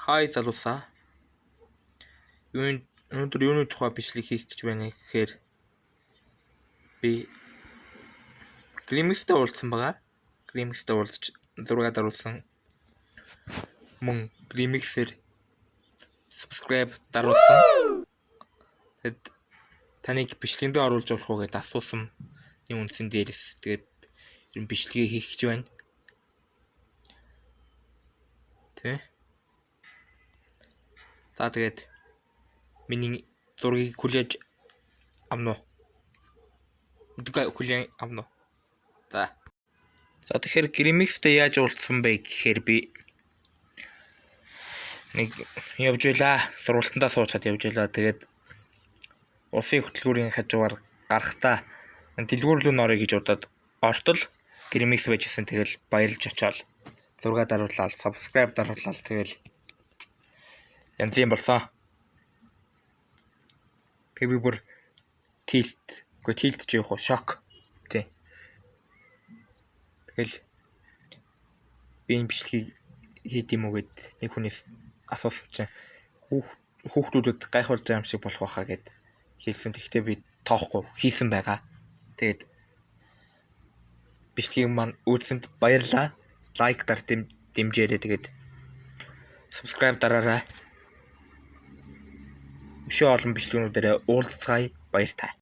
Хай залуусаа. Өнөөдөр юуны тухай бичлэг хийх гэж байна гэхээр би Grimix-тэй уулзсан байгаа. Grimix-тэй уулзч зураг даруулсан. Мөн Grimix-ээр subscribe даруулсан. Тэгэд таныг бичлэгэндээ оруулж болох уу гэдээ асуусан. Ийм үндсэн дээрээс тэгээд ер нь бичлэгээ хийх гэж байна. Тэ. За тэгээд миний зургийг хүлээж авна уу? Мэдгүй хүлээн авна уу? За тэгэхээр Grimix-тэй яаж уулзсан бэ гэхээр би нэг явж байлаа. Сургалтандаа суучаад явж байлаа. Тэгээд улсын хөтөлбөрийн хажуугаар гарахтаа дэлгүүр рүү норё гэж удаад ортол Grimix байжсэн. Тэгэл баярлж очоод зураг даруулаад, subscribe даруулаад тэгэл янз юм болсон. Тэгээ би бүр tilt ч явах уу, шок. Тий. Тэгэл би энэ бичлэгийг хийх юм уу гэд нэг хүнээс асуусан чинь хүүхдүүдэд гайхуулж байгаа юм шиг болох байхаа гэд хэлсэн. Тэгтээ би тоохгүй хийсэн байгаа. Тэгээд бичлэгийг маань үзсэнд баярлалаа. Лайктар дэмжээрэй. Тэгээд subscribe дараарай. Өшөө олон бичлэгнүүдээр уулзцай. Баяртай.